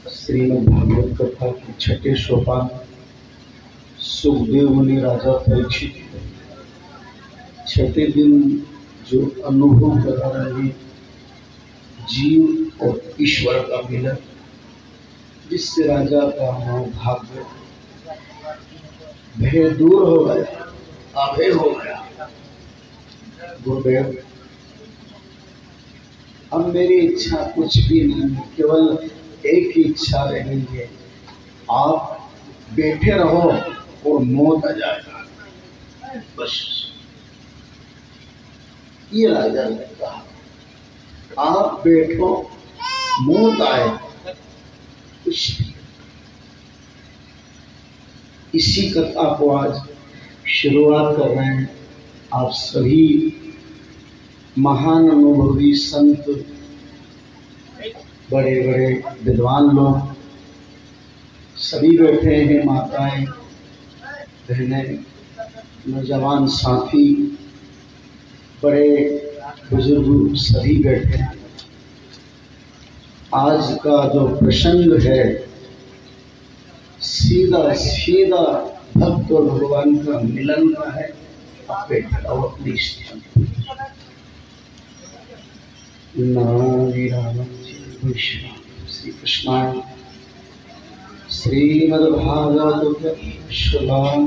श्रीमद् भागवत कथा की छठे सोपान सुखदेव मुनि राजा परीक्षित छठे दिन जो अनुभव करा रहे जीव और ईश्वर का मिलन, जिससे राजा का भाग्य भय दूर हो गया, अभय हो गया। गुरुदेव, अब मेरी इच्छा कुछ भी नहीं, केवल एक ही इच्छा रह गई है, आप बैठे रहो और मौत आ जाएगा, बस। ये राजा ने कहा, आप बैठो, मौत आए, कुछ नहीं। इसी कथा को आज शुरुआत कर रहे हैं। आप सभी महान अनुभवी संत, बड़े बड़े विद्वान लोग सभी बैठे हैं, माताएं, बहनें, नौजवान साथी, बड़े बुजुर्ग सभी बैठे हैं। आज का जो प्रसंग है सीधा सीधा भक्त और भगवान का मिलन का है। आप बैठे रहो अपनी स्थान। श्री कृष्णाय श्रीमद्भागवत श्लोका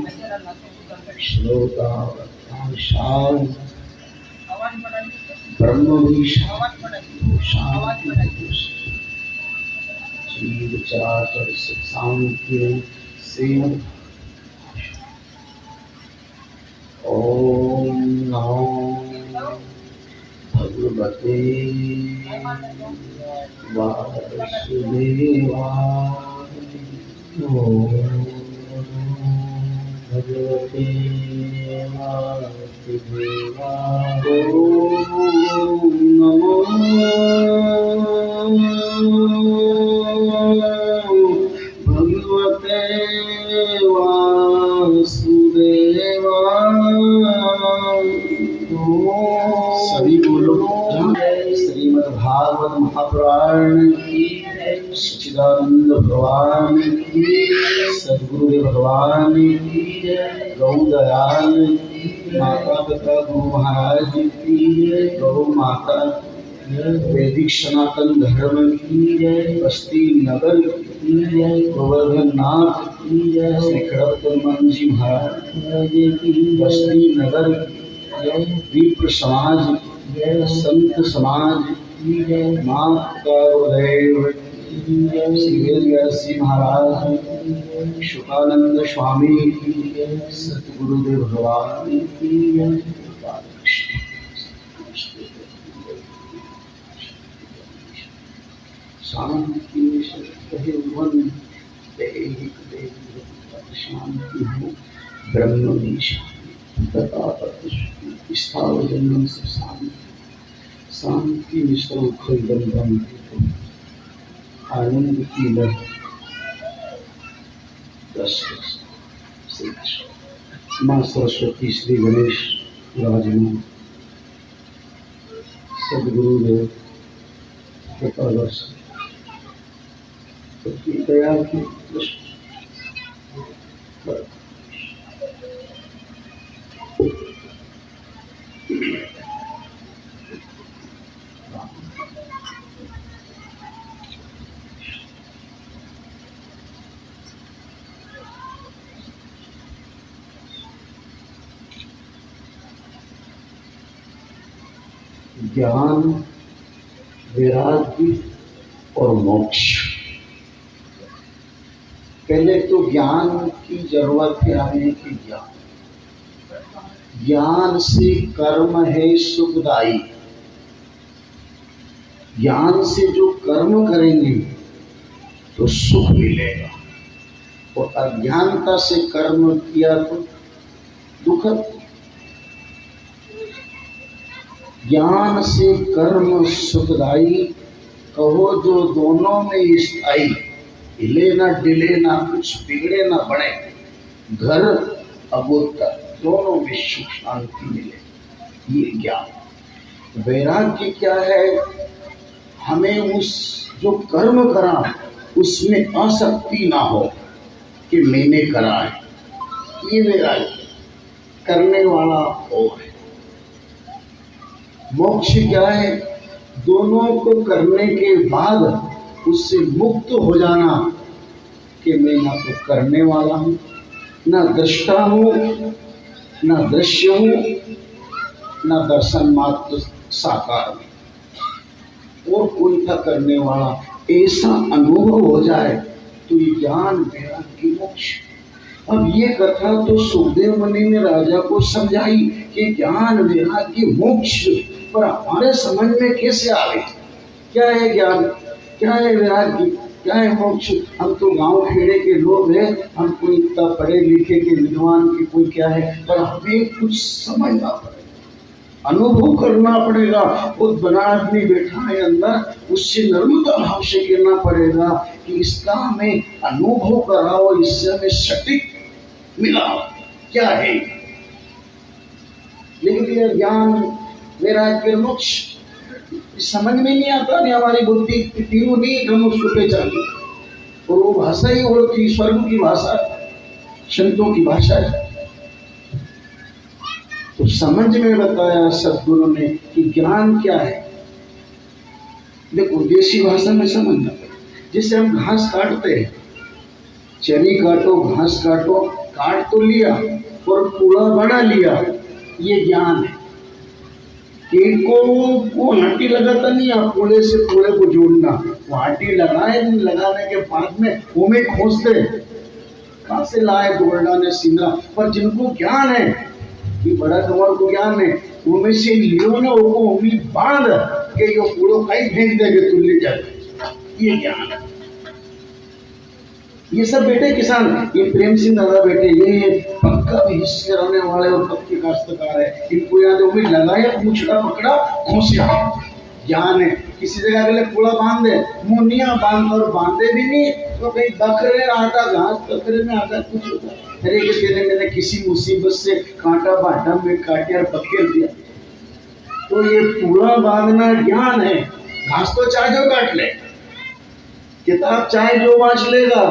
ब्रह्म जीव चराचर शांति श्रीमद् ओम नमो भगवते वासुदेवाय। ओम भगवते वासुदेवाय। ओम नमो भगवते वासुदेवाय। सभी बोलो। श्रीमद् भागवत महापुराण की, सच्चिदानंद भगवान की, सद्गुरुदेव भगवान की, गौ दयाल माता पिता गुरु महाराज की, गौ माता, वैदिक सनातन धर्म की, बस्ती नगर की, गोवर्धन नाथ की, श्री खड़गपुर जी महाराज की, बस्ती नगर की, विप्र समाज, संत समाज, माता गुरुदेव श्री वेद व्यास जी महाराज, शुकानंद स्वामी, सतगुरुदेव भगवान की, शांति शांति हो ब्रह्म स्थावर जन्म से शांति शांति मिश्र बंधन आनंद की लहर। माँ सरस्वती, श्री गणेश राजमान, सदगुरुदेव कृपा वर्ष सबकी दया की ज्ञान, वैराग्य और मोक्ष। पहले तो ज्ञान की जरूरत है हमें कि ज्ञान से कर्म है सुखदायी। ज्ञान से जो कर्म करेंगे तो सुख मिलेगा, और अज्ञानता से कर्म किया तो दुखद। ज्ञान से कर्म सुखदायी कहो जो दोनों में स्थायी, हिले ना डिले ना कुछ बिगड़े ना बने, घर अबोधता दोनों में सुख शांति मिले, ये ज्ञान। वैराग्य क्या है? हमें उस जो कर्म करा उसमें आसक्ति ना हो कि मैंने करा है, ये मेरा करने वाला वो है। मोक्ष क्या है? दोनों को करने के बाद उससे मुक्त हो जाना कि मैं ना तो करने वाला हूँ, ना दृष्टा हूँ, ना दृश्य हूँ, ना दर्शन मात्र साकार हूँ, और कोई था करने वाला। ऐसा अनुभव हो जाए तो ये ज्ञान वैराग्य मोक्ष। अब ये कथा तो सुखदेव मुनि ने राजा को समझाई कि ज्ञान वैराग्य मोक्ष, पर हमारे समझ में कैसे आवे? क्या है ज्ञान, क्या है वैराग्य, क्या है मोक्ष? हम तो गांव खेड़े के लोग हैं, हम कोई इतना पढ़े लिखे के विद्वान के कोई क्या है, पर हमें कुछ समझना पड़ेगा, अनुभव करना पड़ेगा। वो बना आदमी बैठा है अंदर, उससे नर्मता भाव से कहना पड़ेगा कि इसका हमें अनुभव कराओ, इससे हमें सटीक मिला क्या है। लेकिन यह ज्ञान वैराग्य मोक्ष समझ में नहीं आता, नहीं हमारी बुद्धि तीनों नहीं हम उसको पहचाने, और वो भाषा ही और की स्वर्ग की भाषा, संतों की भाषा है। तो समझ में बताया सदगुरु ने कि ज्ञान क्या है। देखो देसी भाषा में समझना, जैसे हम घास काटते हैं, चरी काटो, घास काटो, काट तो लिया और कूड़ा बना लिया, ये ज्ञान है। कीट को हाटी लगाता नहीं, आप कूड़े से कूड़े को जोड़ना, वो हाटी लगाए, लगाने के बाद में वो में खोजते कहाँ से लाए गोल्डा ने सिंगरा। पर जिनको ज्ञान है कि बड़ा कमर को ज्ञान है, वो में से लियो ना वो उम्मीद बांध के यो कूड़ो कहीं फेंक देगे, तुम ले जाए, ये ज्ञान है। ये सब बेटे किसान, ये प्रेम सिंह दादा बेटे, ये पक्का भी हिस्से रहने वाले और पक्के काश्तकार है। इनको याद उम्मीद लगाया, पूछड़ा पकड़ा, घोंसिया, ज्ञान है। किसी जगह के लिए कूड़ा बांध दे, मुनिया बांध और बांधे भी नहीं तो कहीं बकरे आटा घास, बकरे में आटा कुछ होता है। अरे कि तेरे मैंने किसी मुसीबत से कांटा बांटा में काटे और पकेड़ दिया, तो ये कूड़ा बांधना ज्ञान है। घास तो चाहे जो काट ले, किताब चाहे जो वांच लेगा,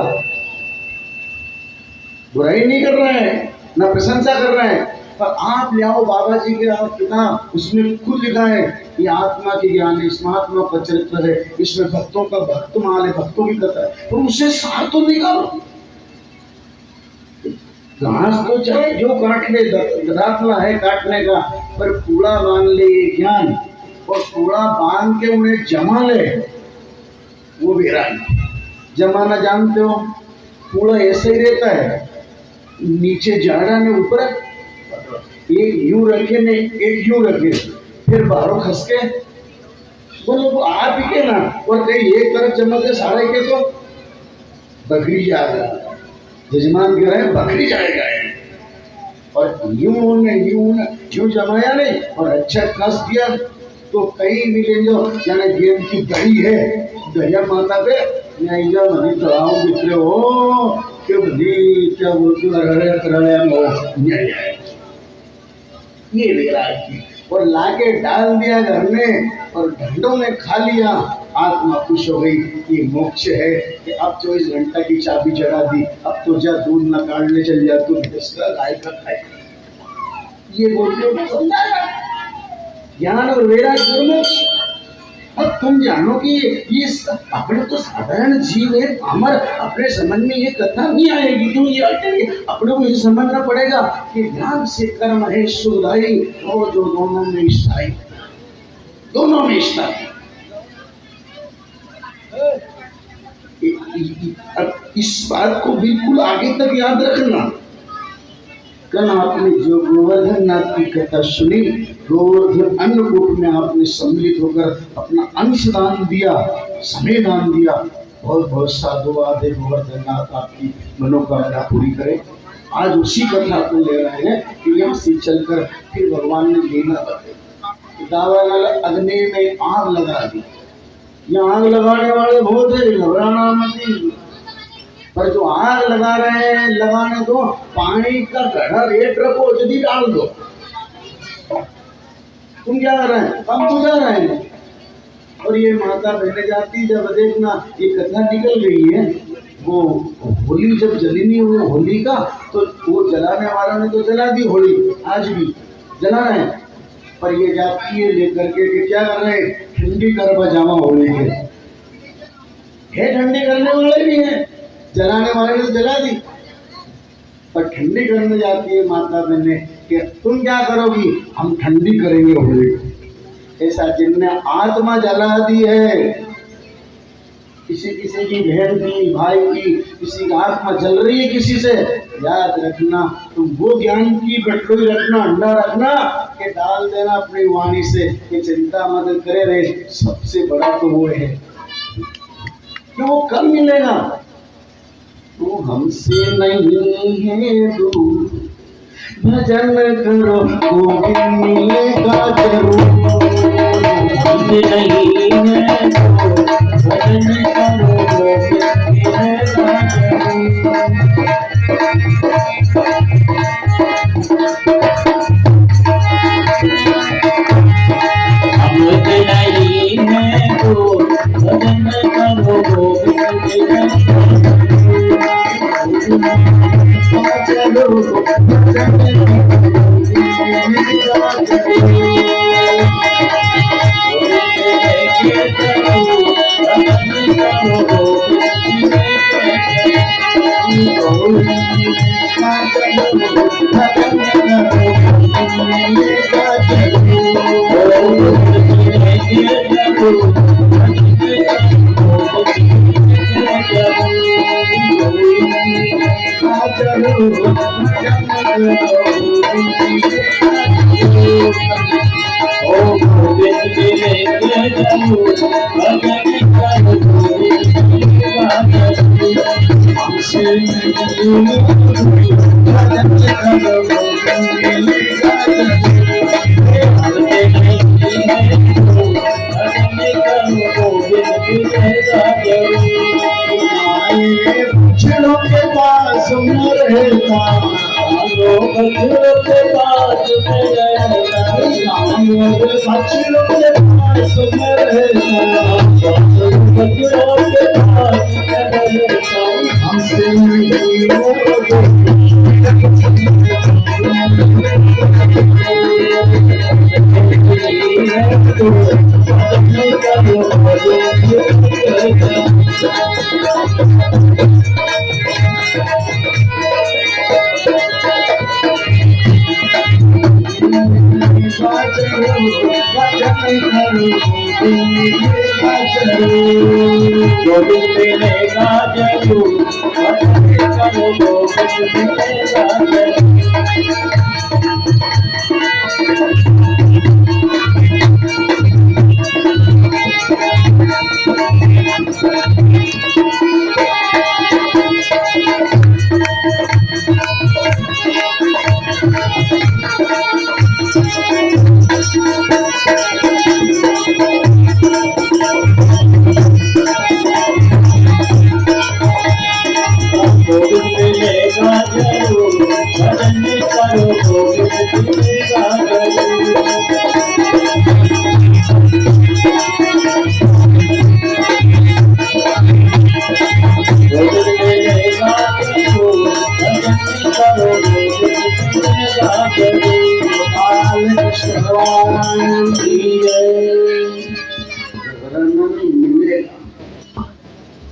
बुराई नहीं कर रहा है, ना प्रशंसा कर रहा है, पर आप ले आओ बाबा जी के आप किताब, उसमें खुद लिखा है ये आत्मा की ज्ञान है, इस महात्मा का चरित्र है, इसमें भक्तों का भक्त माल है, भक्तों की कथा है, तो उसे सार तो निकालो। घास तो चाहे जो काट ले, दाखला है काटने का, पर कूड़ा बांध ले ये ज्ञान, और कूड़ा बांध के उन्हें जमा ले वो वैराग्य। जमाना जानते हो, कूड़ा ऐसे ही रहता है, नीचे जाड़ा ने ऊपर, एक यूं रखे ने एक यूं रखे, फिर बाहरों खस के बोलो वो आप ही के ना, और कहीं एक तरफ जमा दे सारे के तो बकरी जाएगा, जजमान कह रहे हैं बकरी जाएगा, और यूं जमाया नहीं और अच्छा कस दिया तो कहीं मिले जो जाने गेम की दही है, दहिया माता पे न्यायजा मनी तलाव बिखरे हो के बदी क्या बोलते ये वैराग्य, और लाके डाल दिया घर में और ढंडों में खा लिया, आत्मा खुश हो गई। ये मोक्ष है कि अब 24 घंटा की चाबी चढ़ा दी, अब तो जा दूध न काटने चल जा, तू इसका गाय का खाए, ये बोलते हो ज्ञान और वैराग्य मोक्ष। अब तुम जानो कि ये अपने तो साधारण जीव है, अमर, अपने समझ में ये कथा नहीं आएगी, क्यों ये आएगी? अपने को ये समझना पड़ेगा कि ज्ञान से कर्म है सुखदायी, और जो दोनों में स्थायी, दोनों में स्थायी। अब इस बात को बिल्कुल आगे तक याद रखना। कल आपने जो गोवर्धन नाथ की कथा सुनी, गोवर्धन अन्नकूट में आपने सम्मिलित होकर अपना अंश दान दिया, समय दान दिया, बहुत बहुत साधुवाद है। गोवर्धन नाथ आपकी मनोकामना पूरी करे। आज उसी कथा को ले रहे हैं कि यहाँ से चलकर फिर भगवान ने लीला बताई, दावानल अग्नि में आग लगा दी। यहाँ आग लगाने वाले बहुत है, घबराना मत, पर जो आग लगा रहे हैं लगाने दो, पानी का घड़ा रेत रखो, जल्दी डाल दो। तुम क्या कर रहे हैं? हम तो जा रहे हैं, और ये माता बहने जाती, जब देखना ये कथा निकल गई है, वो होली जब जली नहीं हुई होली का, तो वो जलाने वाला ने तो जला दी होली, आज भी जला रहे हैं, पर ये जाती है लेकर के क्या कर रहे हैं, ठंडी कर बजामा होली के ठंडी करने वाले भी हैं, जलाने वाले ने तो जला दी, पर ठंडी करने जाती है माता बहने कि तुम क्या करोगी, हम ठंडी करेंगे होली। ऐसा जिनने आत्मा जला दी है, किसी किसी की बहन की, भाई की, किसी की आत्मा जल रही है किसी से, याद रखना तुम वो ज्ञान की बटोरी रखना, अंडा रखना कि डाल देना अपनी वाणी से कि चिंता मत करे रे, सबसे बड़ा तो वो है कि वो कब मिलेगा, तू हमसे नहीं है दूर, भजन करो गोविंद मिलेगा जरूर, हमसे नहीं है दूर, भजन करो गोविंद मिलेगा जरूर। हमसे नहीं है दूर, भजन करो गोविंद मिलेगा बच्चों के पास में रहता, बच्चों के पास में रहता, बच्चों के पास में रहता, बच्चों के पास में रहता, हमसे नहीं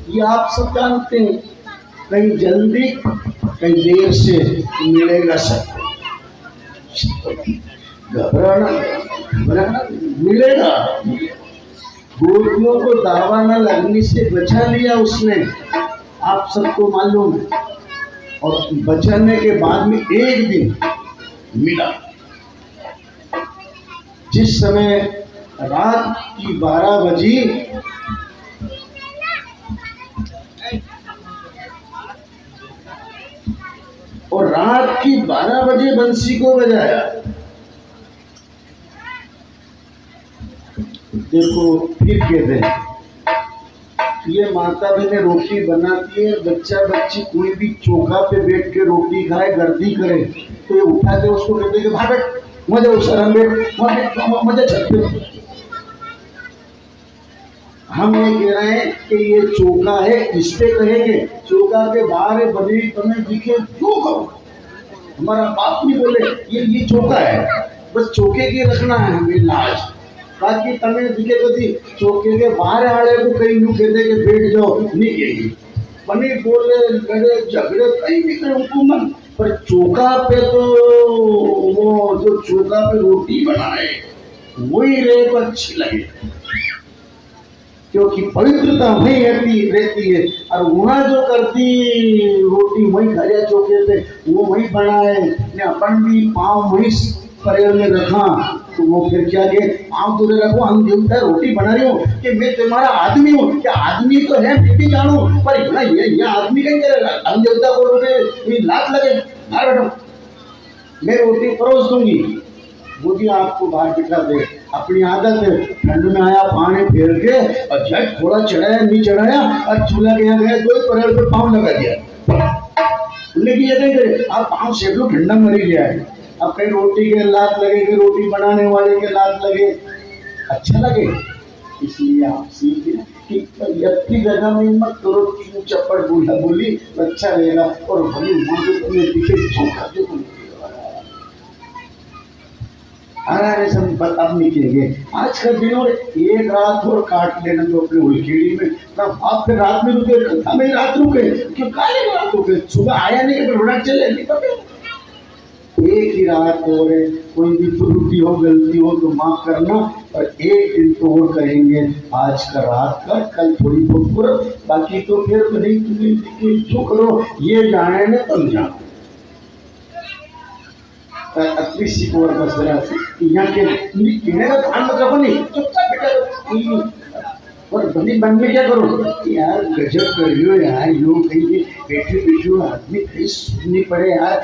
ये आप सब जानते हैं, कहीं जल्दी कहीं देर से मिलेगा सब, घबराना मिलेगा। गोपियों को दावा न लगने से बचा लिया उसने, आप सबको मालूम है, और बचाने के बाद में एक दिन मिला, जिस समय रात की 12 बजी और रात की 12 बजे बंसी को बजाया। देखो फिर कहते हैं, ये माता बहने रोटी बनाती है, बच्चा बच्ची कोई भी चौका पे बैठ के रोटी खाए, गर्दी करे, तो ये उठाते उसको कहते कि भाग बैठ, मजे उस बैठ, मजे छत पे। हम ये कह रहे हैं कि ये चौका है, इस पे कहेंगे चौका के बाहर बने तुम्हें दिखे जो करो, हमारा बाप नहीं बोले ये चौका है, बस चौके की रखना है हमें लाज, बाकी तमें दिखे कभी चौके के बाहर आड़े को कहीं यूं कहते कि बैठ जाओ नहीं कहेगी, बने बोले लड़े झगड़े कहीं भी करे हुकूमत, पर चौका पे तो वो जो चौका पे रोटी बनाए वही रहे तो अच्छी लगे, क्योंकि पवित्रता वही रहती है। और वहाँ जो करती रोटी वही खाया चौके पे वो वही बनाए ने अपन भी पाँव वही परेल में रखा, तो वो फिर क्या के पाँव दूर रखो, हम देवता रोटी बना रही हूँ कि मैं तुम्हारा आदमी हूँ, क्या आदमी तो है मैं भी जानू, पर ये आदमी कहीं करेगा, हम देवता को रोटी लात लगे बाहर बैठो, मैं रोटी परोस दूंगी, वो भी आपको बाहर बिठा दे, अपनी आदत है ठंड में आया पानी फेर के और झट थोड़ा चढ़ाया नहीं चढ़ाया और चूल्हा गया गया दो परेल पे पाँव लगा दिया, लेकिन ये नहीं करे आप पाँव सेक लो ठंडा मरी गया है, अब कहीं रोटी के लात लगे कि रोटी बनाने वाले के लात लगे अच्छा लगे, इसलिए आप सीखे कि की जगह में मत करो चप्पड़ बोला बोली अच्छा रहेगा, और भली मांगे तुम्हें दिखे चौका जो सब अब निकलेंगे आज का दिन और एक रात और काट लेना तो अपने उलखेड़ी में ना, आप फिर रात में रुके हमें रात रुके क्यों काले रात रुके, सुबह आया नहीं फिर उड़ा चले नहीं पते, एक ही रात और है, कोई भी त्रुटि हो गलती हो तो माफ करना, और एक दिन तो और कहेंगे आज का रात का कल थोड़ी बहुत करो, बाकी तो फिर नहीं तुम्हें जो करो ये जाने न तुम जानो, अपनी सीखो बस यहाँ के कहने का ध्यान मतलब नहीं चुपचाप बेटा, और बनी मन में क्या करो यार गजब कर लियो यार, लोग कहीं बैठे बैठे आदमी कहीं सुननी पड़े यार,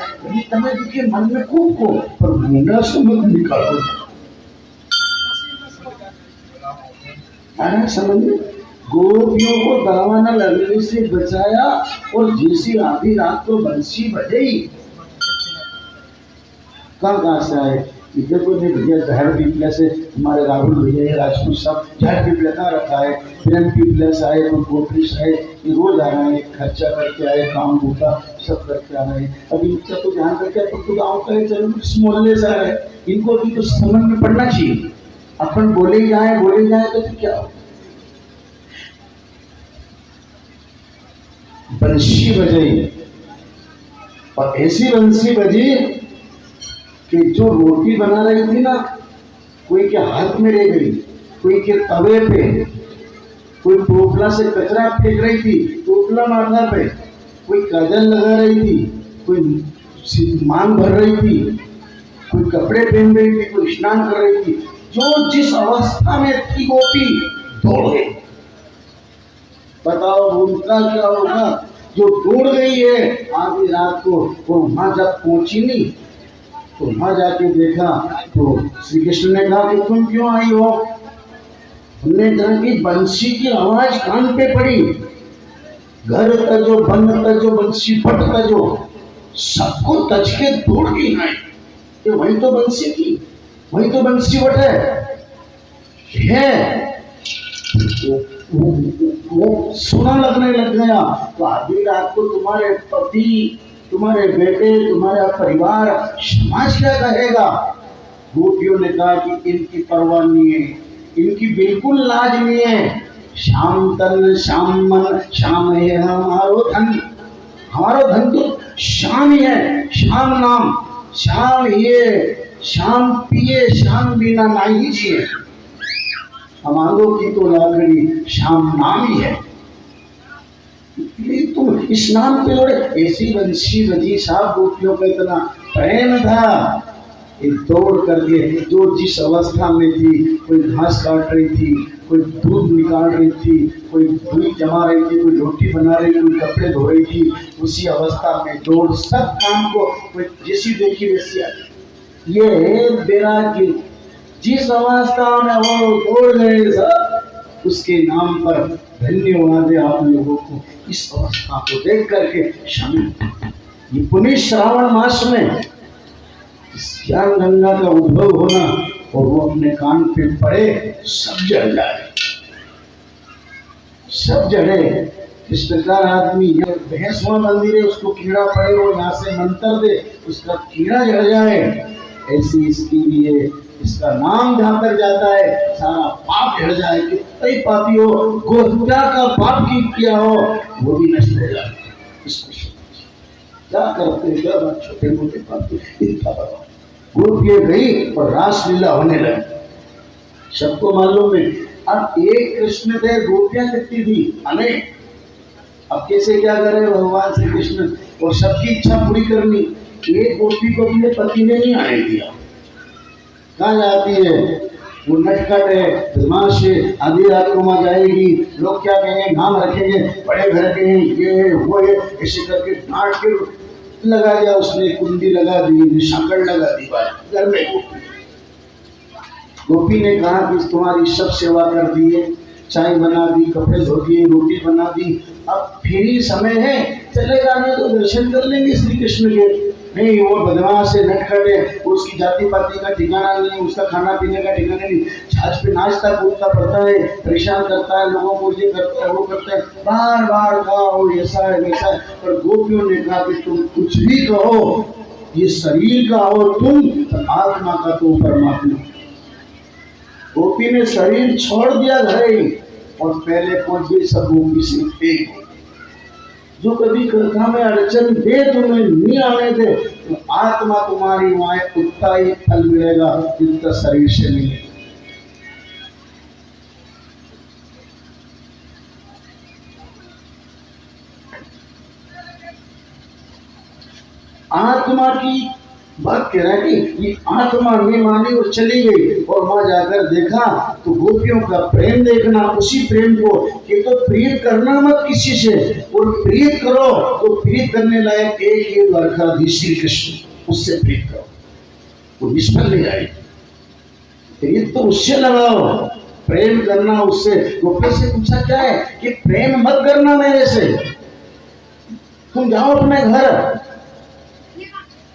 तमें देखिए मन में खूब को पर मुंडा समझ निकालो समझ में, गोपियों को दावा न लगने से बचाया, और जैसी आधी रात को बंसी बजाई, कहाँ से आए इधर को नहीं भैया, जहर पीपले से हमारे राहुल भैया राजपूत साहब जहर पीपले कहाँ रखा है, फिर पीपले से आए कोई गोपी से आए, ये रोज आ रहे हैं खर्चा करके आए काम भूखा सब करके आ रहे हैं, अभी इनका तो ध्यान करके तो गाँव का चलो मोहल्ले से आ रहे हैं, इनको भी तो समझ में पड़ना चाहिए, अपन बोले जाए तो क्या हो, बंसी बजाई और ऐसी बंसी बजी कि जो रोटी बना रही थी ना कोई के हाथ में रह गई, कोई के तवे पे, कोई टोपला से कचरा फेंक रही थी टोपला माथा पे, कोई काजल लगा रही थी, कोई मांग भर रही थी, कोई कपड़े पहन रही थी, कोई स्नान कर रही थी, जो जिस अवस्था में थी गोपी दौड़ गई, बताओ उनका क्या होगा जो दौड़ गई है आधी रात को, वो वहां जब पहुंची नहीं तो वहां जाके देखा तो श्री कृष्ण ने कहा कि तुम क्यों आई हो, हमने कहा कि बंसी की आवाज कान पे पड़ी, घर तजो बंद तजो बंसी फट तजो, सबको तज के दौड़ के आई, तो वही तो बंसी थी, वही तो बंसी वट है वो सुना लगने लग गया, तो आधी रात को तुम्हारे पति तुम्हारे बेटे तुम्हारा परिवार समाज क्या कहेगा, गोपियों ने कहा कि इनकी परवाह नहीं है, इनकी बिल्कुल लाज नहीं है, श्याम तन श्याम मन श्याम है हमारो धन, हमारा धन तो श्याम ही है, श्याम नाम श्याम ये श्याम पिए श्याम बिना नहीं जिए, हमारों की तो लाकड़ी श्याम नाम ही है, तुम इस नाम पे जोड़े, ऐसी बंसी बजी साहब गोपियों का इतना प्रेम था, एक दौड़ कर दिए, जो जिस अवस्था में थी, कोई घास काट रही थी, कोई दूध निकाल रही थी, कोई दूध जमा रही थी, कोई रोटी बना रही थी, कोई कपड़े धो रही थी, उसी अवस्था में दौड़ सब काम को कोई जैसी देखी वैसी आई, ये बेरा की जिस अवस्था में वो दौड़ गए सब, उसके नाम पर धन्यवाद है आप लोगों को, इस अवस्था को देख करके शामिल, ये पुण्य श्रावण मास में ज्ञान गंगा का उद्भव होना और वो अपने कान पे पड़े सब जल जाए, सब जड़े। इस प्रकार आदमी भैंस वहां मंदिर है, उसको कीड़ा पड़े, वो यहाँ से मंत्र दे, उसका कीड़ा जड़ जाए, ऐसी इसके लिए इसका नाम जहां तक जाता है सारा पाप झड़ जाए। कितना ही पापी हो, गोहत्या का पाप की किया हो, वो भी नष्ट हो जाए। क्या करते क्या छोटे मोटे पाप इतना बड़ा। गोपियां गई और रासलीला होने लगी, सबको मालूम है। अब एक कृष्ण थे, गोपियां कितनी थी, अनेक। अब कैसे क्या करे भगवान श्री कृष्ण, और सबकी इच्छा पूरी करनी। एक गोपी को अपने पति ने नहीं आने दिया, कहाँ जाती है, वो नटखट है, बदमाश है, आधी रात को वहां जाएगी, लोग क्या कहेंगे, नाम रखेंगे, बड़े घर के हैं, ये है वो है, ऐसे करके डांट के लगा दिया उसने, कुंडी लगा दी, सांकड़ लगा दी घर में। गोपी ने कहा कि तुम्हारी सब सेवा कर दी है, चाय बना दी, कपड़े धो दिए, रोटी बना दी, अब फ्री समय है, चले जाने तो दर्शन कर लेंगे श्री कृष्ण के। नहीं, वो बदमाश है, नटखट है, उसकी जाति पाति का ठिकाना नहीं, उसका खाना पीने का ठिकाना नहीं, छाछ पे नाचता कूदता पड़ता है, परेशान करता है लोगों को, ये करता है वो करता है, बार बार कहा ऐसा है वैसा है। पर गोपियों ने कहा कि तुम कुछ भी कहो, ये शरीर का हो तुम, आत्मा का तो परमात्मा। गोपी ने शरीर छोड़ दिया घर और पहले पहुंच गई सब गोपी से एक। जो कभी कथा में अड़चन दे तुम्हें नहीं आने दे, तो आत्मा तुम्हारी वहां उतना ही फल मिलेगा जितना शरीर से मिले। आत्मा की बात कह रहा है कि ये आत्मा नहीं मानी और चली गई, और वहां जाकर देखा तो गोपियों का प्रेम देखना, उसी प्रेम को कि तो प्रीत करना मत किसी से, और प्रीत करो तो प्रीत करने लायक एक ही द्वारकाधीश श्री कृष्ण, उससे प्रीत करो, वो निष्फल नहीं जाएगी। प्रीत तो उससे लगाओ, प्रेम करना उससे। गोपी से पूछा क्या है कि प्रेम मत करना मेरे से, तुम जाओ अपने घर,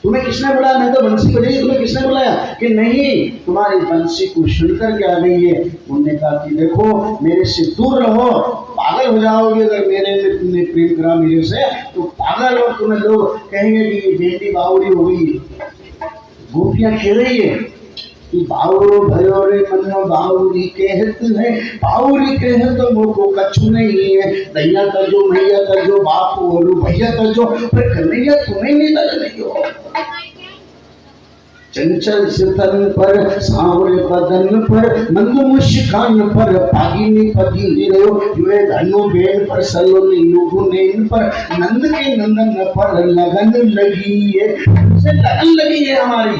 तुम्हें किसने बुलाया, मैं तो बंसी बजाई, तुम्हें किसने बुलाया, कि नहीं तुम्हारी बंसी को सुनकर के आ गई है। उन्होंने कहा कि देखो मेरे से दूर रहो, पागल हो जाओगे अगर मेरे में तुमने प्रेम करा मेरे से, तो पागल हो, तुम्हें लोग कहेंगे कि ये बेटी बावड़ी हो गई। गोपियां कह रही है कि बावरो भयो रे मनो बावरी कहत है, बावरी कहे तो मोको कछु नहीं है, दैया कर जो मैया कर जो बाप बोलू भैया कर जो, पर कन्हैया तुम्हें नहीं लग रही हो। चंचल सितन पर सांवरे बदन पर मंद मुस्कान पर पागिनी पगी रहो, युए धनु बेन पर सलोनी नुगुनेन पर नंद के नंदन पर लगन लगी है, उनसे लगन लगी है हमारी।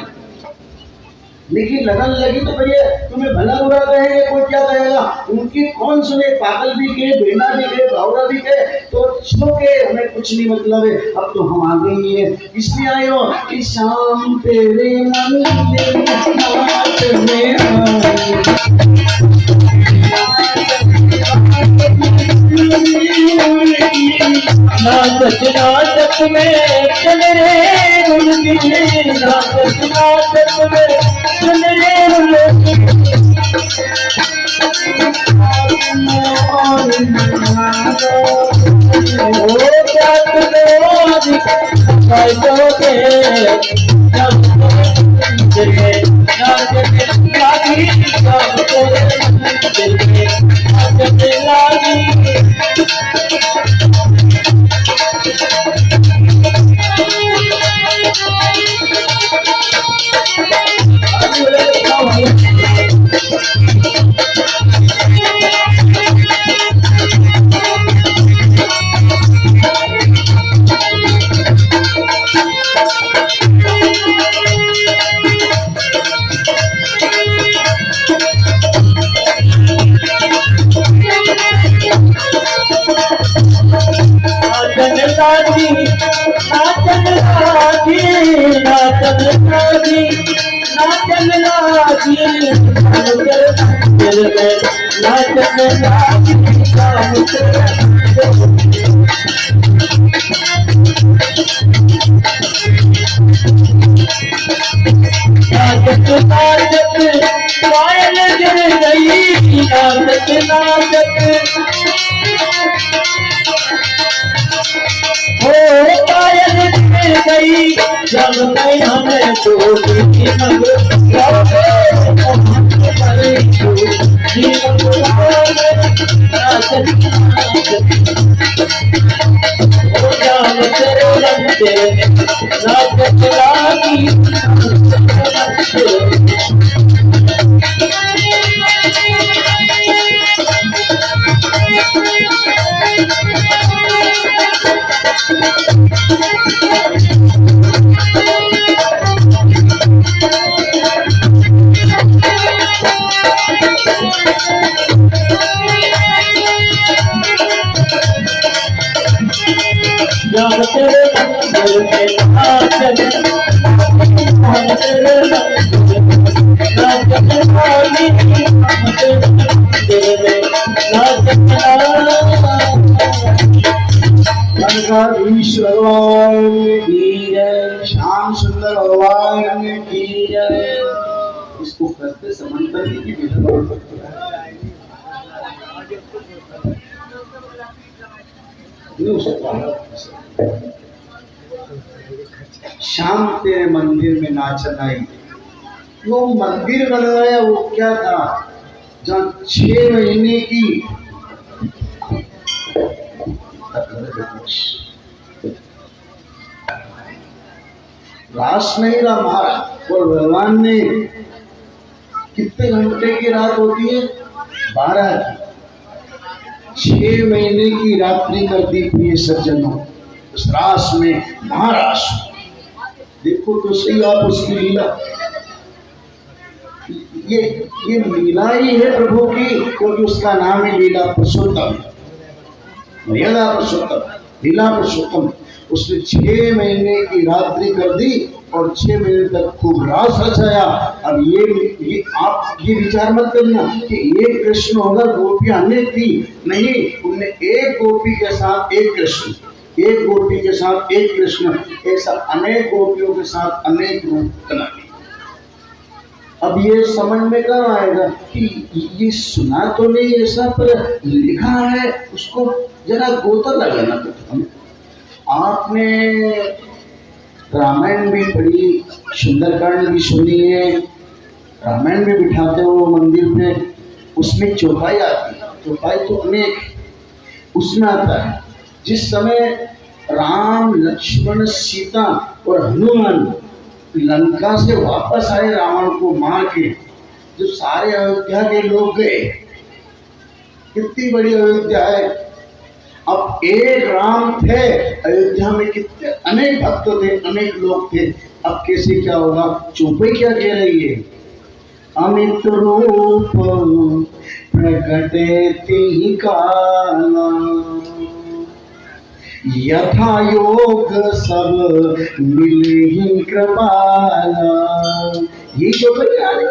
लेकिन लगन लगी तो भैया तुम्हें भला बुरा कहेंगे, कोई क्या कहेगा, उनकी कौन सुने, पागल भी के, बेना भी के, बावरा भी के, तो छो के हमें कुछ नहीं मतलब है। अब तो हम आ गई है, इसलिए आए हो कि शाम तेरे मंदिर में नाचत नाचत में चल रे उनकी, नाचत नाचत में चल रे उनकी, ओ क्या करोगे नाचत जब तक हमें कोटि मग गावे करे जीवन गावे नाचत ओ जान तेरे रंगे नाचत लागी जब तेरे मंदिर में नाचत हम तेरे नाचत वाली हम तेरे मंदिर में नाचत ईश्वर भगवान की जय, श्याम सुंदर भगवान की जय। इसको करते समंदर की विधवा शाम तेरे मंदिर में नाचन आई। वो मंदिर बनवाया वो क्या था, जहाँ 6 महीने की रास नहीं रहा महाराज। और भगवान ने कितने घंटे की रात होती है, 12 की। 6 महीने की रात्रि कर दी प्रिय सज्जनों उस रास में, महारास। देखो तो सही आप उसकी लीला। ये लीला ही है प्रभु की, क्योंकि उसका नाम है लीला पुरुषोत्तम, मर्यादा पुरुषोत्तम, लीला पुरुषोत्तम। उसने 6 महीने की रात्रि कर दी और 6 महीने तक खूब रास रचाया। अब ये आप ये विचार मत करना कि एक कृष्ण होगा, गोपियां अनेक थी। नहीं, उनने एक गोपी के साथ एक कृष्ण, एक गोपी के साथ एक कृष्ण, एक साथ अनेक गोपियों के साथ अनेक रूप बना दिए। अब ये समझ में कब आएगा कि ये सुना तो नहीं ऐसा, पर लिखा है, उसको जरा गोता लगाना पड़ता। आपने रामायण भी पढ़ी, सुंदरकांड भी सुनी है। रामायण में बिठाते हो मंदिर पे, उसमें चौपाई आती है। चौपाई तो अनेक उसमें आता है। जिस समय राम लक्ष्मण सीता और हनुमान लंका से वापस आए रावण को मार के, जो सारे अयोध्या के लोग गए, कितनी बड़ी अयोध्या है। अब एक राम थे अयोध्या में, कितने अनेक भक्त थे, अनेक लोग थे। अब कैसे क्या होगा, चौपाई क्या कह रही है, अमित रूप प्रकटेति काला, यथा योग सब मिले कृपाला। ये चौपाई आ रही,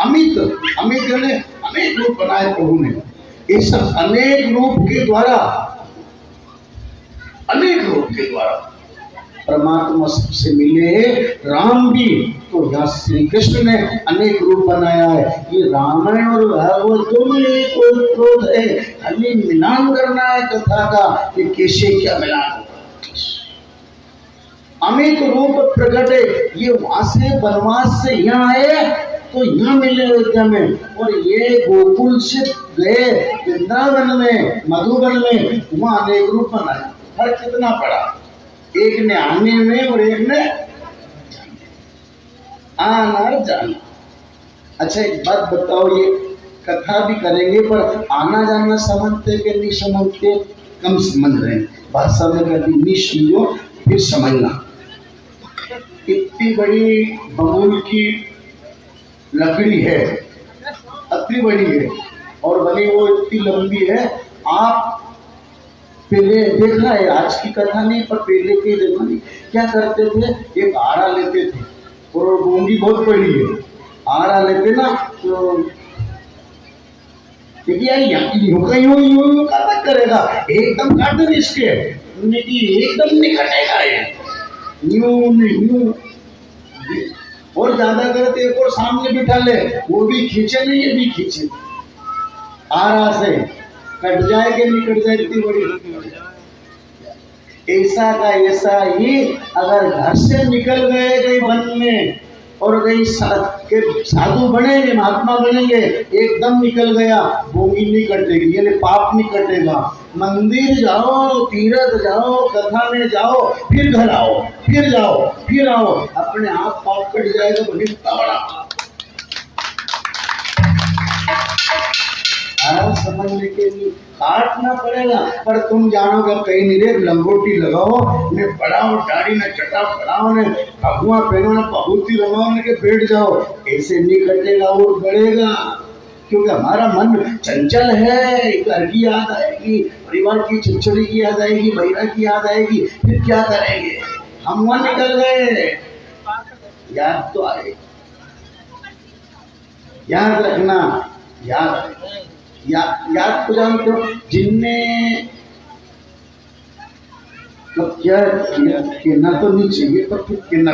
अमित, अमित ने अनेक रूप बनाए प्रभु ने। इस अनेक रूप के द्वारा, अनेक रूप के द्वारा परमात्मा सबसे मिले। राम भी तो यहाँ श्री कृष्ण ने अनेक रूप बनाया है। ये रामायण और भागवत दोनों एक क्रोध है, खाली मिलान करना है कथा का, ये कैसे क्या मिलान होगा। अमित रूप प्रकट है, ये वहां से वनवास से यहाँ आए तो यहाँ मिले अयोध्या में, और ये गोकुल से गए वृंदावन में, मधुबन में, वहां अनेक रूप बनाए। फर्क कितना पड़ा, एक ने आने में और एक ने आना जाना। अच्छा एक बात बताओ, ये कथा भी करेंगे पर आना जाना समझते कि नहीं समझते, कम समझ रहे हैं। भाषा में कभी नहीं समझो फिर समझना। इतनी बड़ी बबूल की लकड़ी है, इतनी बड़ी है, और भले वो इतनी लंबी है। आप पहले देखा है, आज की कथा नहीं पर पहले के जमाने क्या करते थे, एक आरा लेते थे, और गूंगी बहुत बड़ी है, आरा लेते ना तो यूं कब करेगा, एकदम काट दे इसके, एकदम नहीं कटेगा ये, यूं और ज्यादा करते एक और सामने बिठा ले, वो भी खींचे नहीं, ये भी खींचे, आरा से कट जाए कि नहीं कट जाए, इतनी बड़ी। ऐसा का ऐसा ही अगर घर से निकल गए कहीं वन में और कहीं के साधु बनेंगे, महात्मा बनेंगे, एकदम निकल गया, बोंगी नहीं कटेगी, यानी पाप नहीं कटेगा। मंदिर जाओ, तीर्थ जाओ, कथा में जाओ, फिर घर आओ, फिर जाओ, फिर आओ, अपने आप पाप कट जाएगा। बड़ी बड़ा समझने के लिए काटना पड़ेगा। पर तुम जानोगे कहीं नहीं रे, लंगोटी लगाओ ने पढ़ाओ, दाढ़ी ने चटा पढ़ाओ, ने भगवा पहनो, ने पहुती रमाओ, ने के बैठ जाओ, ऐसे नहीं कटेगा और बढ़ेगा। क्योंकि हमारा मन चंचल है, घर की याद आएगी, परिवार की छिछड़ी की याद आएगी, बहिरा की याद आएगी, फिर क्या करेंगे? हम वहां निकल गए, याद तो आए, याद रखना, याद को जानते हो, जिनने क्या कहना तो नहीं चाहिए, पर फिर कहना,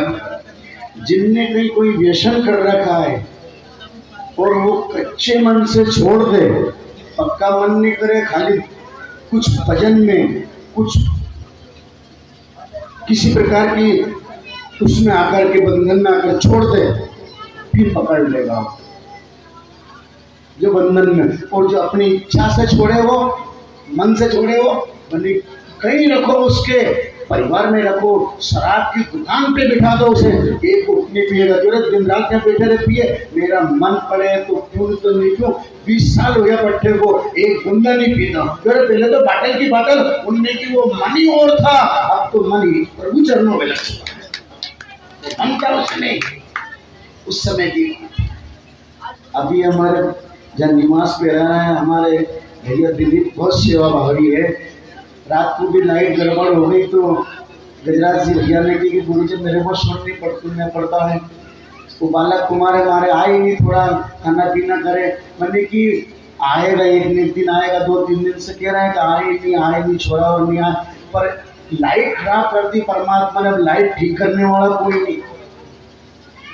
जिनने कहीं कोई व्यसन कर रखा है और वो कच्चे मन से छोड़ दे, पक्का मन नहीं करे, खाली कुछ भजन में कुछ किसी प्रकार की उसमें आकर के बंधन में आकर छोड़ दे, फिर पकड़ लेगा जो बंधन में। और जो अपनी इच्छा से छोड़े वो, मन से छोड़े वो, बंदी कहीं रखो, उसके परिवार में रखो, शराब की दुकान पे बिठा दो उसे, एक को नहीं पिएगा, जो दिन रात में बैठे रहे पिए, मेरा मन पड़े तो क्यों तो नहीं क्यों, 20 साल हो गया पट्टे को, एक बूंदा नहीं पीता। पहले तो बाटल की बाटल, उनने की वो मन ही और था, अब तो मन ही प्रभु चरणों में लग चुका, मन था उसने उस समय की। अभी हमारे जहाँ निवास पे रहा है हमारे भैया दिलीप, बहुत सेवा भावी है। रात को भी लाइट गड़बड़ हो गई तो गजराज जी भैया ने की कि गुरु जी मेरे को सुनना पड़ता है, वो बालक कुमार हमारे आए नहीं, थोड़ा खाना पीना करे, मैंने कि आएगा, एक दिन आएगा, 2-3 दिन से कह रहा है कि आए नहीं, छोड़ा और नहीं आए, पर लाइट खराब कर दी परमात्मा ने। लाइट ठीक करने वाला कोई नहीं,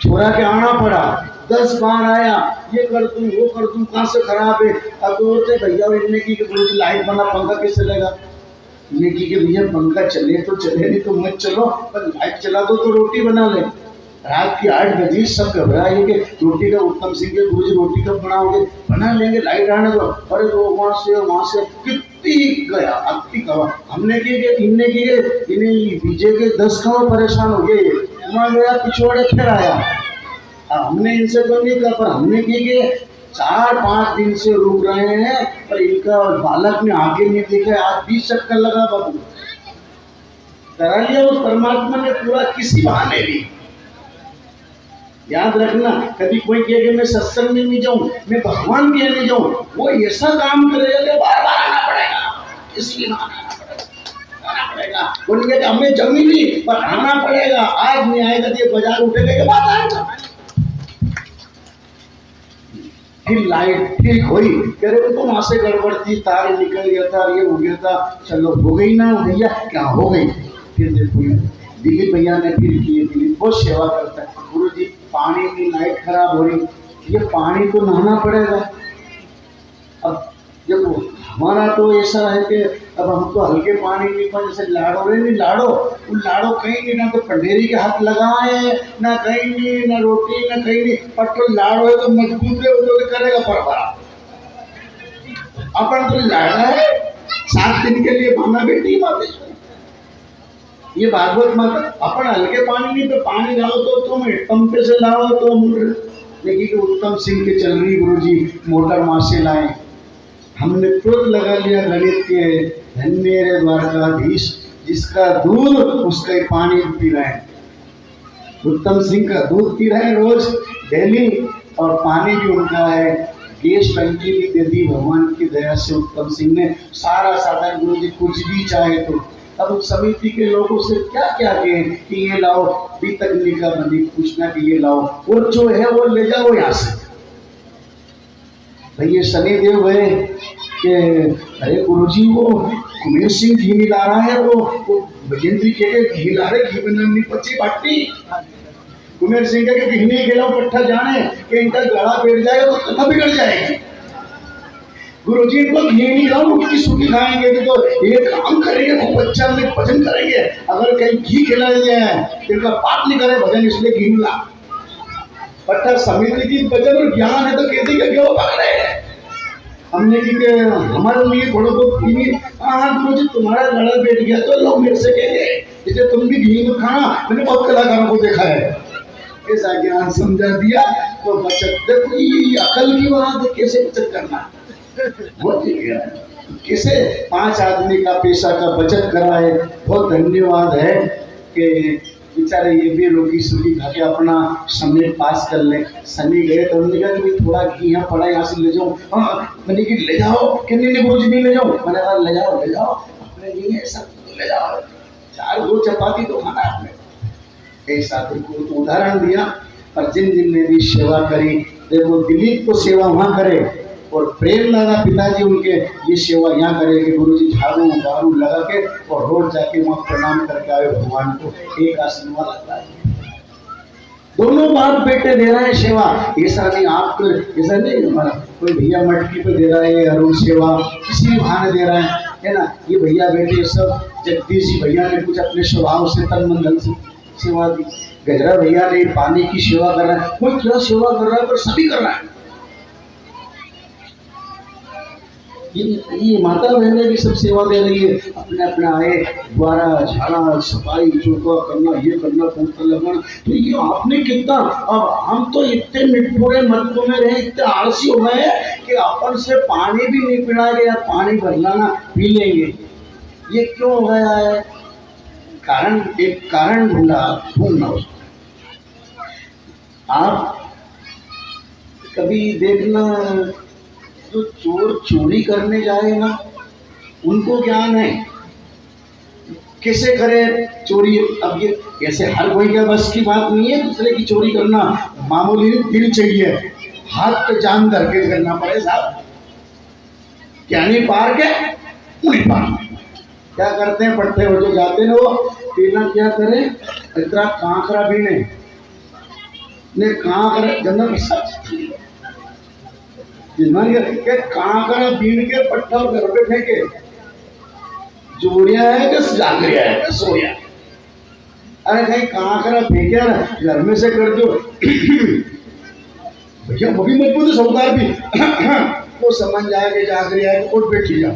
छोड़ा के आना पड़ा, 10 बार आया, ये कर दूं वो कर दूं, कहाँ से खराब है। अब तो होते भैया इनने की गुरु जी लाइट बना, पंखा कैसे चलेगा, इनने की भैया पंखा चले तो चले, नहीं तो मत चलो, पर लाइट चला दो तो रोटी बना ले। रात की 8 बजे सब घबराए कि रोटी का, उत्तम सिंह के गुरु जी रोटी कब बनाओगे, बना लेंगे, लाइट आने दो। अरे वो वहां से कितनी गया, अति कवा, हमने की इनने की इन्हें बीजे के 10 करोड़ परेशान हो गए, वहां गया पिछोड़े फिर आया। हमने इनसे तो नहीं कहा, पर हमने की 4-5 दिन से रुक रहे हैं, पर इनका बालक ने आगे नहीं देखा, आज 20 चक्कर लगा बाबू, करा लिया उस परमात्मा ने पूरा, किसी बहाने भी। याद रखना, कभी कोई कहे कि मैं सत्संग में नहीं जाऊं, मैं भगवान के नहीं जाऊं, वो ऐसा काम करेगा कि बार-बार आना पड़ेगा, इसलिए आना पड़ेगा। बोलेंगे हमें जमीनी पर आना पड़ेगा, आज नहीं आएगा तो बाजार उठेगा के बाद आएगा। फिर लाइट ठीक हुई, कह रहे तो वहां से गड़बड़ थी, तार निकल गया था, ये हो गया था, चलो हो गई ना भैया, क्या हो गई। फिर देखो दिलीप भैया ने फिर किए, दिलीप बहुत सेवा करता है, गुरु जी पानी की लाइट खराब हो रही, ये पानी तो नहाना पड़ेगा। अब देखो हमारा तो ऐसा है कि अब हम तो हल्के पानी नहीं, पर जैसे लाड़ो रहे नहीं, लाड़ो वो लाड़ो कहीं नहीं, ना तो पंडेरी के हाथ लगाए, ना कहीं नहीं, ना रोटी, ना कहीं नहीं, पर तो लाड़ो है तो मजबूत है, वो करेगा परपरा। अपन तो लाड़ा है, 7 दिन के लिए माना बेटी बातें, ये भागवत मत, अपन हल्के पानी नहीं, तो पानी लाओ तो तुम पंप से लाओ तो लेकिन उत्तम सिंह के चल रही गुरु जी मोटर वहां से लाए, हमने तुरंत लगा लिया गणित के, धन्य रे द्वारकाधीश, जिसका दूध उसका ही पानी पी रहे हैं। उत्तम सिंह का दूध पी रहे हैं रोज डेली, और पानी भी उनका है, गैस टंकी भी दे दी भगवान की दया से उत्तम सिंह ने, सारा साधन गुरु जी कुछ भी चाहे तो। अब उस समिति के लोगों से क्या क्या कहें कि ये लाओ, अभी तक लिखा बंदी पूछना कि ये लाओ, और जो है वो ले जाओ यहाँ से। भैया शनिदेव गए कि अरे गुरुजी वो कुबेर सिंह घी मिला रहा है, वो भजेंद्री के घी ला रहे, घी बनानी पच्ची बाटी, कुबेर सिंह के घी नहीं खिलाओ, पट्टा जाने कि इनका गला बैठ जाएगा तो कथा बिगड़ जाएगी। गुरुजी को ये नहीं खाओ, रोटी सूखी खाएंगे तो ये काम करेंगे, खूब अच्छा में भजन करेंगे। अगर कहीं घी खिला दिया है इनका पाठ नहीं करे भजन, इसलिए घी मिला। पट्टा समिति की भजन और ज्ञान है तो कहते कि क्यों भाग रहे हैं। हमने कि हमारे लिए थोड़ा बहुत घी, हाँ गुरुजी तुम्हारा लड़ा बैठ गया तो लोग मेरे से कहेंगे इसलिए तुम भी घी मत खाना। मैंने बहुत कलाकारों को देखा है, ऐसा ज्ञान समझा दिया तो बचत। देखो ये अकल की बात है, कैसे बचत करना बहुत कैसे 5 आदमी का पैसा का बचत करा है। बहुत धन्यवाद है कि बेचारे ये भी रोटी सूखी खा के अपना समय पास कर ले। शनि गए तो हमने कहा कि थोड़ा घी यहाँ पड़ा, यहाँ से ले जाओ। हाँ मैंने कि ले जाओ कि नहीं गुरुजी नहीं ले जाओ। मैंने कहा ले जाओ अपने नहीं है सब तो ले जाओ, 4 2 चपाती तो खाना है आपने। ऐसा बिल्कुल उदाहरण दिया। पर जिन जिन ने भी सेवा करी, देखो दिलीप को सेवा वहाँ करे और प्रेम लगा पिताजी उनके ये सेवा यहाँ करे कि गुरुजी झाड़ू बारू लगा के और रोज जाके वहाँ प्रणाम करके आए भगवान को। एक आशीर्वाद आता है। दोनों बाप बेटे दे रहे हैं सेवा, ऐसा नहीं आप ऐसा नहीं हमारा कोई भैया मटकी पे दे रहा है अरुण सेवा किसी भी बहाने दे रहा है ना। ये भैया बेटे सब जगदीश जी भैया ने कुछ अपने स्वभाव से तन मन धन से सेवा दी। गजरा भैया ने पानी की सेवा कर रहा है, कोई क्या सेवा कर रहा है पर सभी कर रहा है। ये माता बहने भी सब सेवा दे रही है, अपने अपने आए द्वारा झाड़ा सफाई चौका करना, ये करना पोस्टर लगाना। तो ये आपने कितना, अब हम तो इतने निठुरे मर्दों में रहे, इतने आलसी हो गए कि अपन से पानी भी नहीं पिलाएंगे या पानी भर लाना पी लेंगे। ये क्यों हो गया है? कारण एक कारण ढूंढना उसको। आप कभी देखना जो चोर चोरी करने जाए ना उनको ज्ञान है कैसे करे चोरी। अब ये ऐसे हर कोई के बस की बात नहीं है दूसरे की चोरी करना, मामूली दिल चाहिए, हाथ पे जान करके करना पड़े साहब। क्या नहीं पार के पूरी पार क्या करते हैं पट्टे हो जो जाते हैं वो पीना क्या करे इतना कांकरा पीने ने कांकरा जन्म के कांकरा बीन के पट्टा घर पे फेंके। जोड़िया है कि जागरिया है कि सोया। अरे कहीं कांकरा फेंके ना घर में से कर दो भैया वो भी मजबूत है सौदार भी वो समझ जाएगा जागरिया है तो उठ बैठी जा।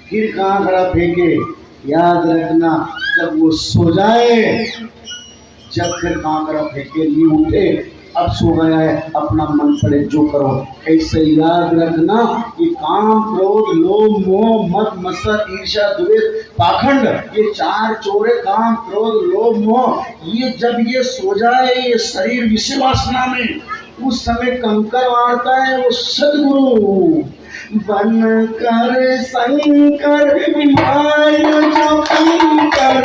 फिर कांकरा फेंके, याद रखना जब वो सो जाए, जब फिर कांकरा फेंके नहीं उठे अब सो गया है अपना मन पड़े जो करो। ऐसे याद रखना कि काम क्रोध लोभ मोह मद मत्सर ईर्ष्या द्वेष पाखंड ये 4 चोरे काम क्रोध लोभ मोह ये जब ये सो जाए ये शरीर विषय वासना में उस समय कंकर वारता है वो सदगुरु बन कर शंकर मायो जो कंकर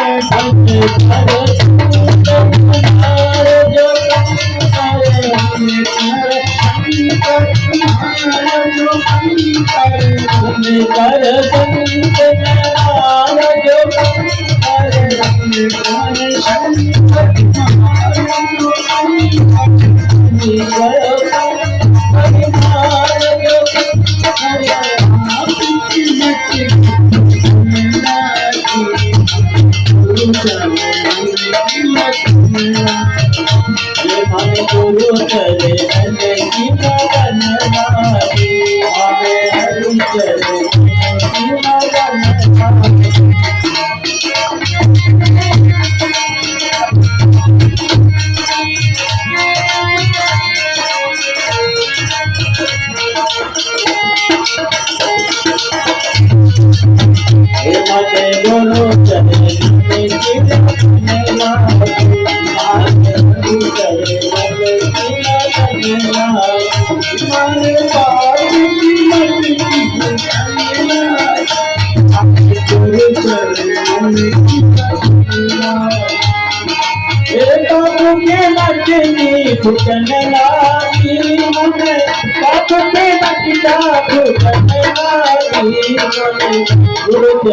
गुरु चरण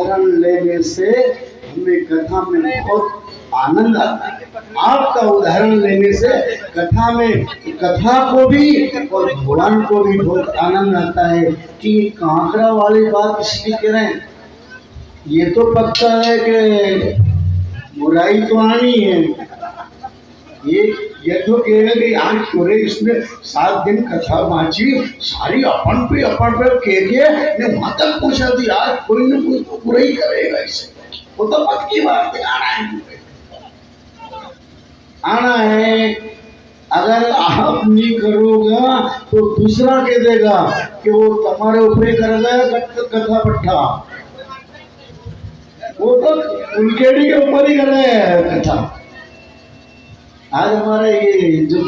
उदाहरण लेने से हमें कथा में बहुत आनंद आता है। आपका उदाहरण लेने से कथा में, कथा को भी और भगवान को भी बहुत आनंद आता है। कि कांकड़ा वाली बात इसलिए कह रहे हैं, ये तो पक्का है कि बुराई तो आनी है। ये तो कहेगा कि आज पूरे इसने 7 दिन कथा बांची, सारी अपन पे कह के ने माता पूछा थी, आज कोई न कोई तो बुराई करेगा इसे। वो तो पक्की बात है, आना है। अगर आप नहीं करोगा तो दूसरा कह देगा कि वो तुम्हारे ऊपर कर गया कथा पट्टा, वो तो उनके के ऊपर ही कर रहे हैं कथा। आज हमारे ये जो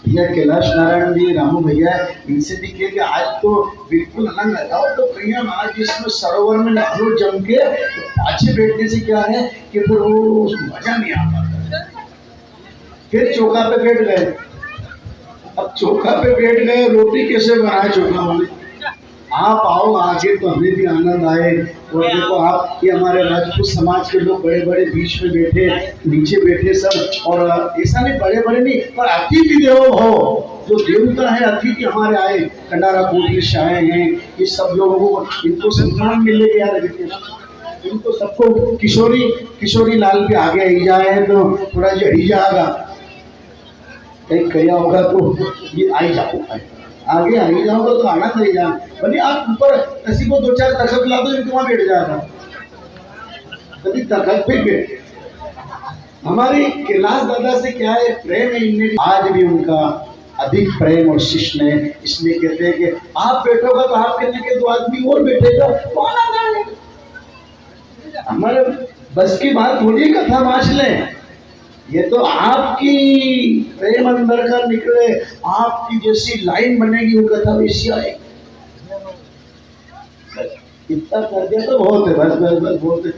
भैया कैलाश नारायण जी, रामू भैया, इनसे भी कहे कि आज तो बिल्कुल आनंद लगाओ। तो भैया आज इसमें सरोवर में नहाओ जम के, तो पाछे बैठने से क्या है कि फिर वो मजा नहीं आता। फिर चौका पे बैठ गए। अब चौका पे बैठ गए, रोटी कैसे बनाए चौका वाले? आप आओ आगे तो हमें भी आनंद आए। और देखो आप, ये हमारे राजपूत समाज के लोग बड़े बड़े बीच में बैठे, नीचे बैठे सब। और ऐसा नहीं बड़े बड़े नहीं, पर अतिथि देवो भव, जो देवता है अतिथि हमारे आए, कंडारा कोटली से आए हैं। ये सब लोगों को इनको सम्मान मिलने के याद रखिए। इनको सबको किशोरी लाल के आगे आई जाए तो थोड़ा जड़ी जाएगा, कहीं कया होगा तो ये आई जाओ, आगे आई जाओगे तो आनंद नहीं जाए। भले आप ऊपर किसी को 2-4 तखत ला दो, इनको वहां बैठ जाएगा, कभी तखत पे बैठ। हमारी कैलाश दादा से क्या है प्रेम है, इनमें आज भी उनका अधिक प्रेम और शिष्य ने। इसलिए कहते हैं कि आप बैठोगे तो आप कहने के 2 आदमी और बैठेगा तो आनंद आएगा। हमारे बस की बात थोड़ी कथा बांच लें, ये तो आपकी प्रेम अंदर का निकले, आपकी जैसी लाइन बनेगी वो कथा वैसी आएगी। इतना कर दिया तो बहुत है, बस बहुत है।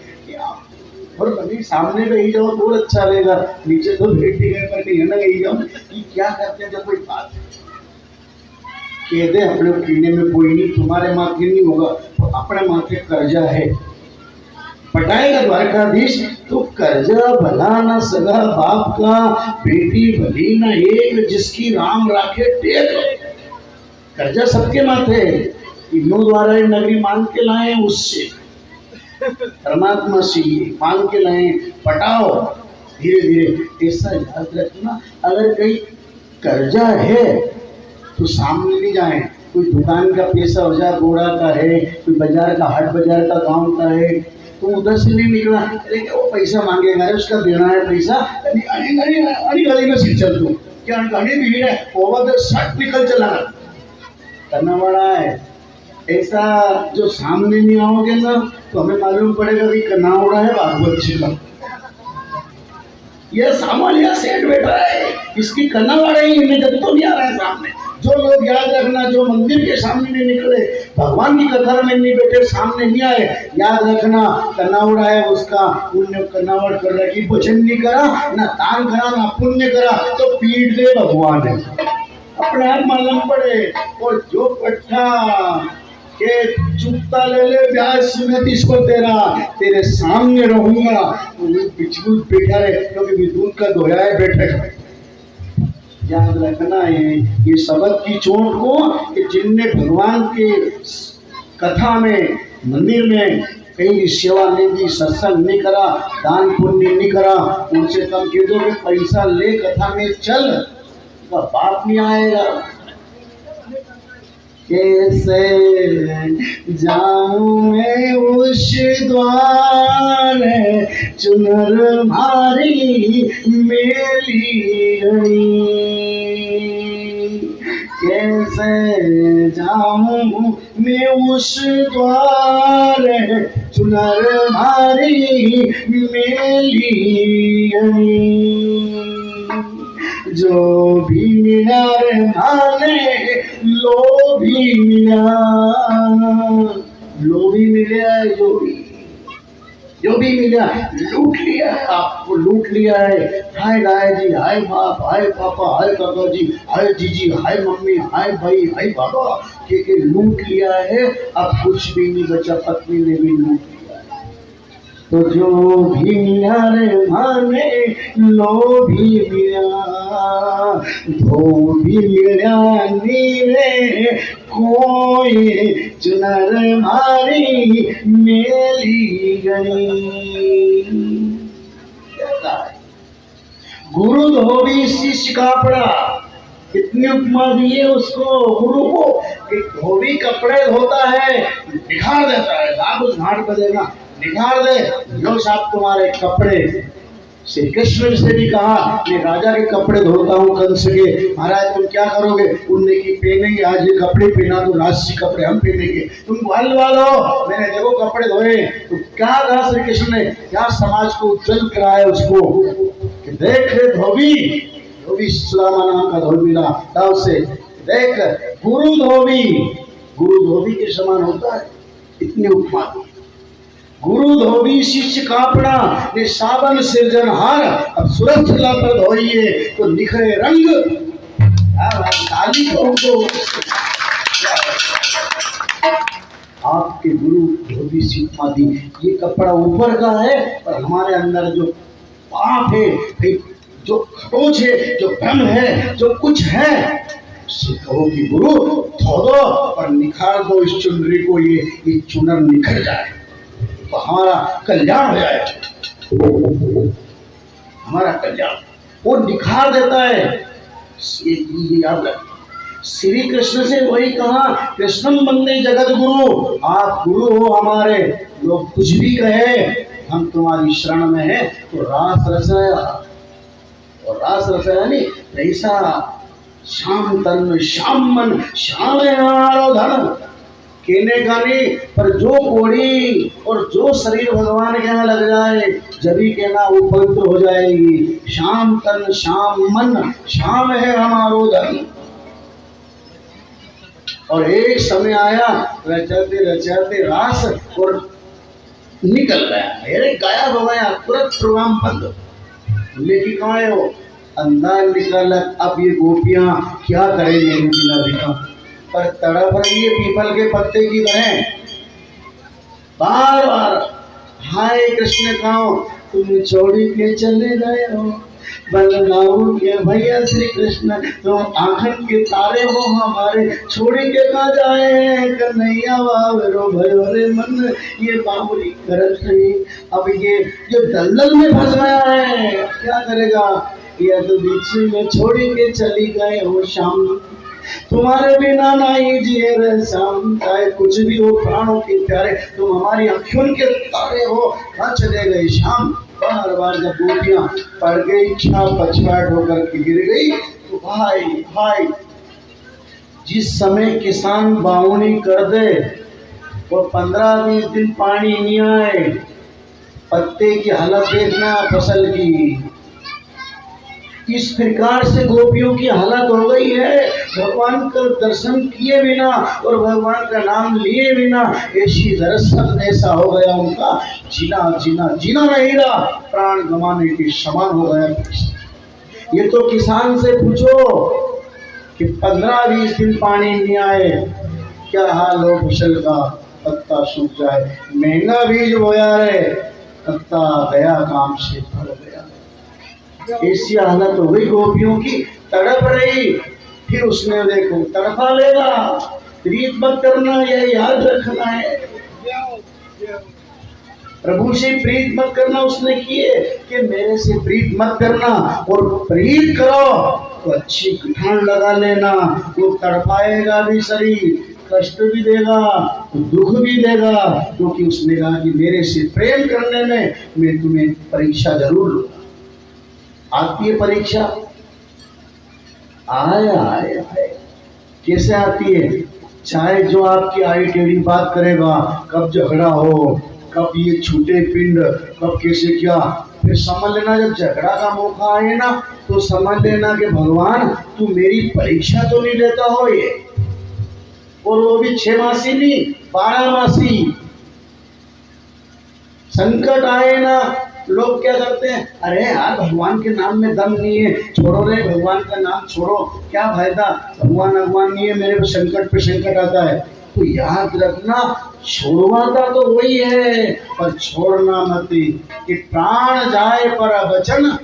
और कभी सामने पे ही जाओ तो अच्छा रहेगा, नीचे तो बैठ ही गए पर कहीं ना कहीं जाओ कि क्या करते हैं। जब कोई बात कह दे अपने पीने में कोई नहीं, तुम्हारे माथे नहीं होगा तो अपने माथे कर्जा है, पटाएगा द्वारकाधीश। तो कर्जा भला न सगा बाप का, बेटी भली न एक, जिसकी राम राखे टेक। कर्जा सबके माथे, इन्हों द्वारा नगरी मांग के लाए, उससे परमात्मा से मांग के लाए, पटाओ धीरे धीरे। ऐसा याद रखना, अगर कहीं कर्जा है तो सामने नहीं जाए। कोई दुकान का पैसा हजार गोड़ा का है, कोई बाजार का, हाट बाजार का, गांव का है, तो उधर से नहीं निकला। अरे वो पैसा मांगेगा, उसका देना है पैसा, गली में सिर चल दूं क्या घड़ी भीड़ है, ओवर द शर्ट निकल चला करना बड़ा है। ऐसा जो सामने नहीं आओगे ना तो हमें मालूम पड़ेगा कि कनावड़ा है भागवत जी का। यह सामान्य सेठ बैठा है, इसकी कनावड़ा ही इन्हें जब तो नहीं आ रहा है सामने। जो लोग याद रखना, जो मंदिर के सामने नहीं निकले, भगवान की कथा में नहीं बैठे, सामने नहीं आए, याद रखना कनावड़ा है उसका। पुण्य कनावड़ कर रखी, भजन नहीं करा, ना दान करा, ना पुण्य करा, तो पीठ दे भगवान है, अपने आप मालूम पड़े। और जो पट्टा के चुपता ले ब्याज सुनत इसको तेरे सामने रहूंगा, तो बिल्कुल बैठा रहे, क्योंकि दूध का धोया है बैठे। याद रखना है ये शब्द की चोट को, कि जिनने भगवान के कथा में, मंदिर में कहीं सेवा नहीं दी, सत्संग नहीं करा, दान पुण्य नहीं करा, उनसे कम कह दो कि पैसा ले कथा में चल, तो बात नहीं आएगा। कैसे जाऊं मैं उस द्वार, चुनर मारी मेली गई। कैसे जाऊं मैं उस द्वार, चुनर मारी मेली गई। जो भी मिला रे माने, लो भी मिला, लो भी मिला, जो भी मिला लूट लिया है, आपको लूट लिया है। हाय राय जी, हाय बाप, हाय पापा, हाय काका जी, हाय जीजी, हाय मम्मी, हाय भाई, हाय बाबा, के लूट लिया है। अब कुछ भी नहीं बचा, पत्नी ने भी लूट लिया है। तो जो भी मिला रे माने लो भी मिला, धोबी मिला नीरे कोई चुनर मारी मेली गई। गुरु धोबी शिष्य कापड़ा, कितनी उपमा दी है उसको गुरु को कि धोबी कपड़े धोता है, निखार देता है, दाग उस घाट पर देगा, निखार दे लो साहब तुम्हारे कपड़े। श्री कृष्ण से भी कहा मैं राजा के कपड़े धोता हूँ कंस के, महाराज तुम क्या करोगे? उनने की पहनेंगे, आज ये कपड़े पहना तो राष्ट्रीय कपड़े हम पहनेंगे, तुम ग्वाल वालो मैंने देखो कपड़े धोए। तो क्या कहा श्री कृष्ण ने, क्या समाज को उज्जवल कराया उसको कि देख रे धोबी, धोबी सुदामा नाम का धोबी मिला तब से देख गुरु धोबी, गुरु धोबी के समान होता है। इतनी उपमा गुरु धोबी शिष्य कापड़ा, ये सावन सृजनहार, अब सूरज चला पर धोइए तो निखरे रंग। आपके गुरु धोबी शिक्षा दी, ये कपड़ा ऊपर का है और हमारे अंदर जो पाप है, जो खरोच है, जो भ्रम है, जो कुछ है, उससे कहो कि गुरु धो दो और निखार दो इस चुनरी को, ये चुनर निखर जाए तो हमारा कल्याण हो जाए, हमारा कल्याण वो निखार देता है। ये याद रखें, श्री कृष्ण से वही कहा कृष्णम वंदे जगत गुरु, आप गुरु हो हमारे, लोग कुछ भी कहे हम तुम्हारी शरण में है। तो रास रसाया, और रास रसाया नहीं ऐसा श्याम तन श्याम मन श्याम धन कहने का नहीं, पर जो कोड़ी और जो शरीर भगवान के यहाँ लग जाए जभी कहना वो पवित्र हो जाएगी। श्याम तन श्याम मन श्याम है हमारो धन। और एक समय आया रचाते रचाते रास और निकल गया, अरे गायब हो गया, तुरंत प्रोग्राम बंद। लेकिन कहाँ है वो? अंदर निकल। अब ये गोपियां क्या करेंगे बिना दिखा, पर तड़प रही है पीपल के पत्ते की तरह, बार बार हाय कृष्ण कहो तुम छोड़ी के चले गए हो, बलराम के भैया श्री कृष्ण तुम आंखन के तारे हो हमारे, छोड़ी के कहा जाए कन्हैया बाबरो भयो रे मन, ये बाबरी करत रही। अब ये जो दलदल में फंस गया है क्या करेगा? ये तो बीच में छोड़ी के चली गए हो श्याम, तुम्हारे बिना नहीं जिए रे श्याम, चाहे कुछ भी हो प्राणों के प्यारे, तुम हमारी अखियों के तारे हो, कहाँ चले गए श्याम। बार बार जब गोपियां पड़ गई, इच्छा पछवाट होकर के गिर गई, तो भाई भाई जिस समय किसान बावनी कर दे और 15-20 दिन पानी नहीं आए, पत्ते की हालत देखना फसल की, इस प्रकार से गोपियों की हालत हो गई है। भगवान का दर्शन किए बिना और भगवान का नाम लिए बिना ऐसी दर्शन ऐसा हो गया उनका, जीना जीना जीना नहीं रहा, प्राण गंवाने के समान हो गया। ये तो किसान से पूछो कि 15-20 दिन पानी नहीं आए क्या हाल हो फसल का, पत्ता सूख जाए, महंगा बीज बोया रे, पत्ता गया काम से फल गया। ऐसी हालत हो गई गोपियों की, तड़प रही। फिर उसने देखो तड़पा लेगा, प्रीत मत करना, यह याद रखना है, प्रभु से प्रीत मत करना। उसने किए कि मेरे से प्रीत मत करना, और प्रीत करो तो अच्छी ठान लगा लेना। वो तड़पाएगा भी शरीर, कष्ट भी देगा, दुख भी देगा, क्योंकि उसने कहा कि मेरे से प्रेम करने में मैं तुम्हें परीक्षा जरूर लूंगा। आती है परीक्षा, आए आए आए कैसे आती है? चाहे जो आपकी आई टेढ़ी बात करेगा, कब झगड़ा हो, कब ये छूटे पिंड, कब कैसे क्या, फिर समझ लेना जब झगड़ा का मौका आए ना तो समझ लेना कि भगवान तू मेरी परीक्षा तो नहीं लेता हो ये, और वो भी 6 मासी नहीं 12 मासी। संकट आए ना, लोग क्या करते हैं, अरे यार भगवान के नाम में दम नहीं है, छोड़ो रे भगवान का नाम छोड़ो, क्या फायदा, भगवान नहीं है, मेरे पे संकट आता है। तो याद रखना, छोड़वाता तो वही है पर छोड़ना मत, कि प्राण जाए पर वचन